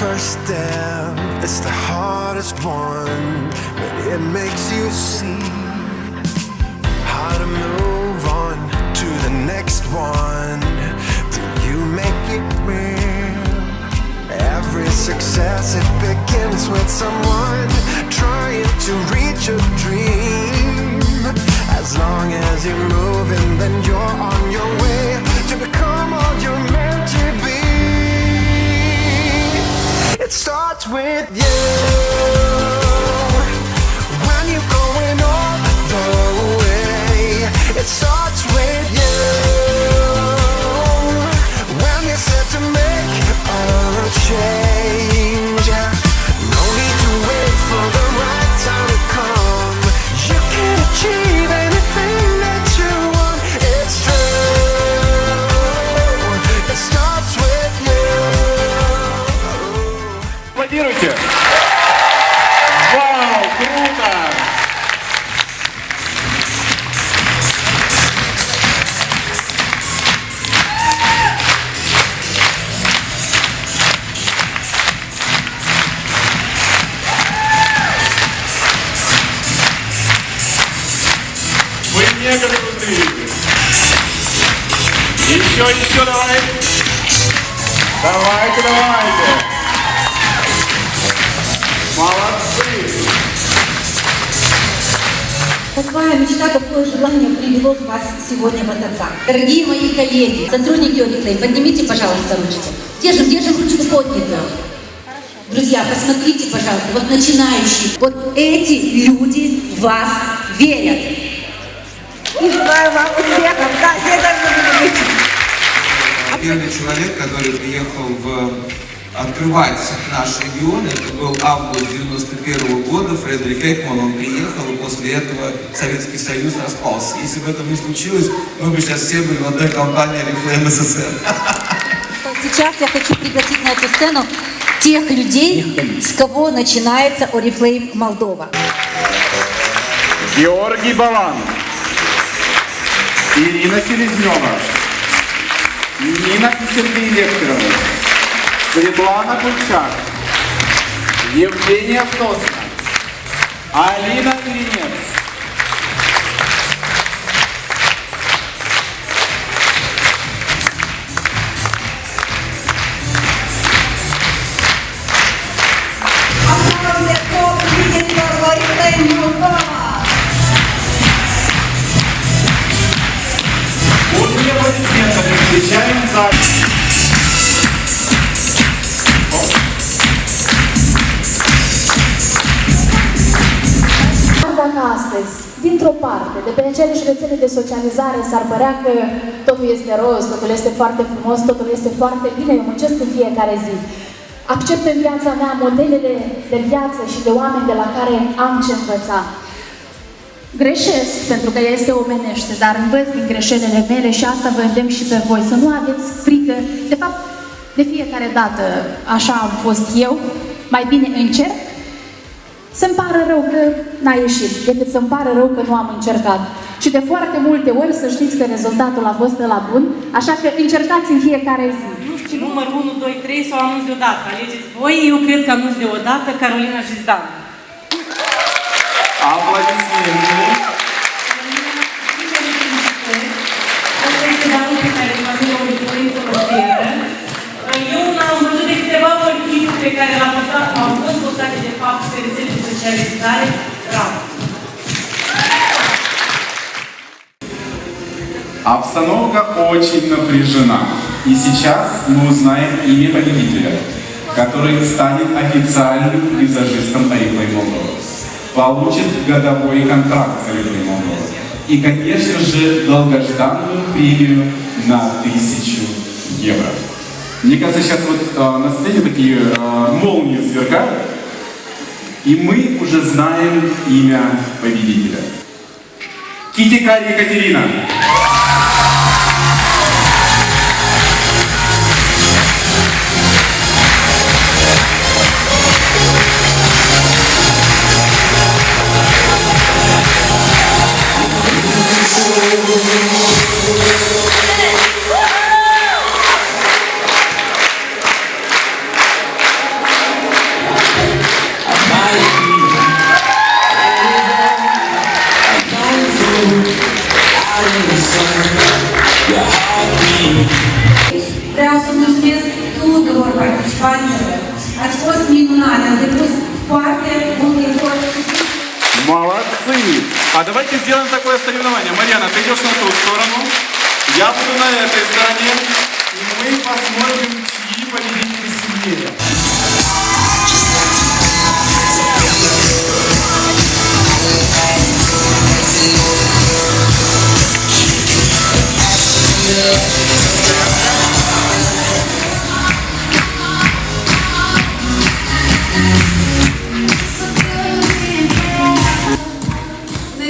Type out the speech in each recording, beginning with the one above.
first step, it's the hardest one, but it makes you see how to move on to the next one. Do you make it real? Every success, it begins with someone trying to reach a dream. As long as you're moving, then you're on your way to become all you're meant to be. It starts with you. When you're going all the way, it starts with you. When you're set to make a change, no need to wait for the right time to come. You can achieve anything that you want. It's true. It starts with you. Аплодируйте! Вау, круто! Вы мега крутые! Еще давай! Давайте! Молодцы! Какая мечта, какое желание привело вас сегодня в этот зал? Дорогие мои коллеги, сотрудники Oriflame, поднимите, пожалуйста, ручки. Держим ручку поднятую. Друзья, посмотрите, пожалуйста, вот начинающие, вот эти люди в вас верят. И желаю вам успехов. Да, все должны быть. Первый человек, который приехал открывать наш регион, это был август 91 года, Фредерик Экман, он приехал, и после этого Советский Союз распался. Если бы это не случилось, мы бы сейчас все были в одной компании Oriflame СССР. Сейчас я хочу пригласить на эту сцену тех людей, с кого начинается Oriflame Молдова. Георгий Балан, Ирина Селезнева, Нина и Сергей Лекторовна, Светлана Кучак, Евгения Сосна, Алина Гринец. После аплодисментов мы встречаем в зале. Dacă astăzi, dintr-o parte, de pe acele rețele de socializare s-ar părea că totul este roz, totul este foarte frumos, totul este foarte bine, eu muncesc în fiecare zi. Accept în viața mea modelele de viață și de oameni de la care am ce învăța. Greșesc, pentru că este omenește, dar învăț din greșelile mele și asta vă îndemn și pe voi, să nu aveți frică. De fapt, de fiecare dată așa am fost eu, mai bine încerc. Să-mi pară rău că n-a ieșit, decât să-mi pară rău că nu am încercat. Și de foarte multe ori să știți că rezultatul a fost ăla bun, așa că încercați în fiecare zi. Nu știu, numărul 1, 2, 3 sau anunț deodată. Alegeți voi, eu cred că anunț deodată, Carolina Jizdan. Aplaudimente. Asta este darul pe care îl face Oriflame Frontiera. Eu am văzut de câteva ori clipul pe care l-am postat, au fost postate de fapt pe rețele de socializare. Bravo! Обстановка очень напряжена. И сейчас мы узнаем имя победителя, который станет официальным визажистом Oriflame Молдова. Получит годовой контракт с Oriflame Молдова. И, конечно же, долгожданную премию на 1000 евро. Мне кажется, сейчас вот на сцене такие молнии сверкают, и мы уже знаем имя победителя. Китикари Екатерина. Vreau să mulțumesc tuturor participanților. Ați fost minunate, ați depus foarte mult efort. Молодцы! А давайте сделаем такое соревнование. Марьяна, ты идешь на ту сторону, я буду на этой стороне, и мы посмотрим, чьи победители сильнее.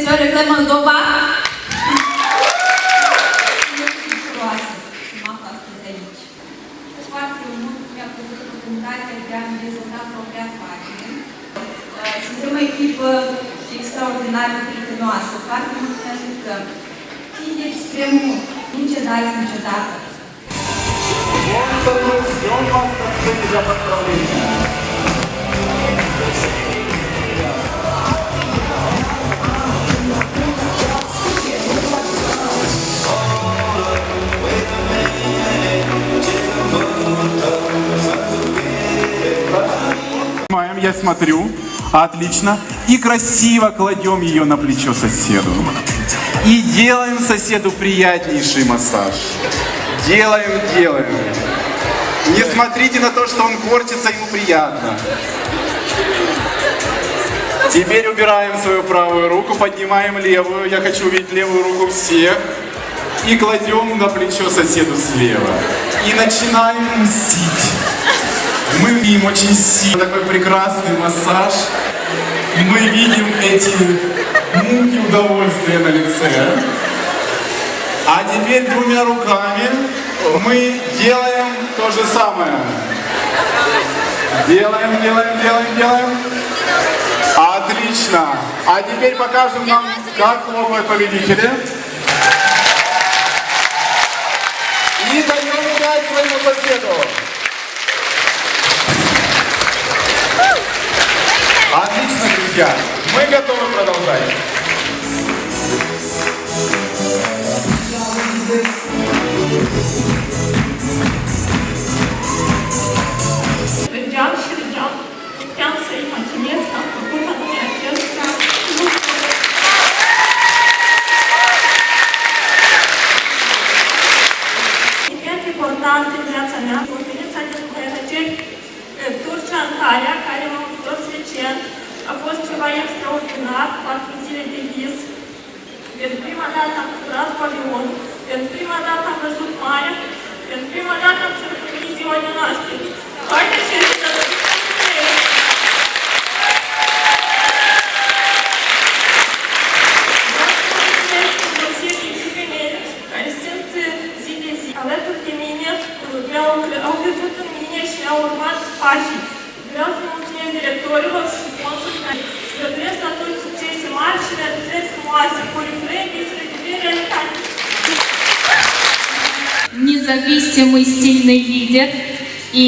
Istoria de Moldova. Foarte mult mi-a plăcut oportunitatea de a-mi dezvolta propria afacere. Suntem o echipă extraordinar de prietenoasă, foarte mult ne ajutăm. Tindeți spre mult, nu cedați niciodată. Ждем вас на сцене для поздравления. Я смотрю, отлично, и красиво кладем ее на плечо соседу. И делаем соседу приятнейший массаж. Делаем, делаем. Не смотрите на то, что он корчится, ему приятно. Теперь убираем свою правую руку, поднимаем левую. Я хочу увидеть левую руку всех. И кладем на плечо соседу слева. И начинаем мстить. Мы видим очень сильно такой прекрасный массаж. Мы видим эти муки удовольствия на лице. А теперь двумя руками мы делаем то же самое. Делаем, делаем, делаем, делаем. Отлично. А теперь покажем нам, как хлопают победители. И даем 5 своему соседу. Отлично, друзья. Мы готовы продолжать. Râdeam și râdeam, puteam să imaginez că am făcut anume acesta lucru. Event important în viața mea, conferința de menageri Turcia Antalya, care m-am întors recent, a fost ceva extraordinar, 4 zile de vis. Pentru prima dată am curat pavionul, pentru prima dată am văzut marea, pentru prima dată am sărbătorit ziua de naștere. Toate acestea alături de mine, au crezut în mine și au urmat pașii. Vreau să mulțumesc directorilor și sponsorilor care găduiesc la toți succese mari și realizări frumoase, полюбляем без реализации. Независимый, сильный лидер. И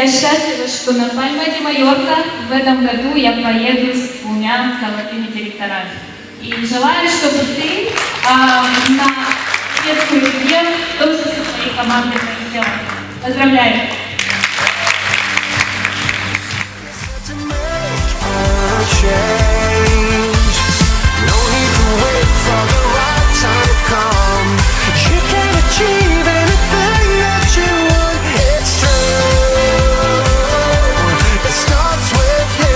я счастлива, что на Пальма де Майорка в этом году я поеду с 2 золотыми директорами. И желаю, чтобы ты на детскую премьеру тоже со своей командой полетела. Поздравляю! To make a change. No need to wait for the right time to come. You can achieve anything that you want. It's true. It starts with you.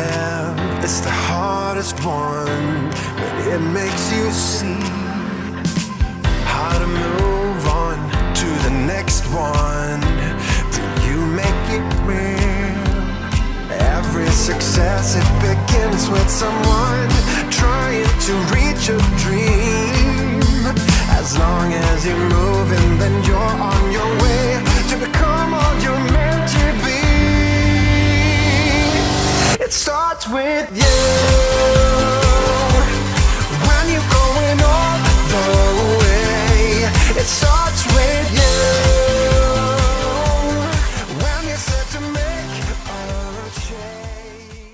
live is the hardest one, but it makes you see how to move on to the next one. Do you make it real? Every success, it begins with someone trying to reach a dream. As long as you're moving, then you're on your way to become all you're meant to be. It starts with you.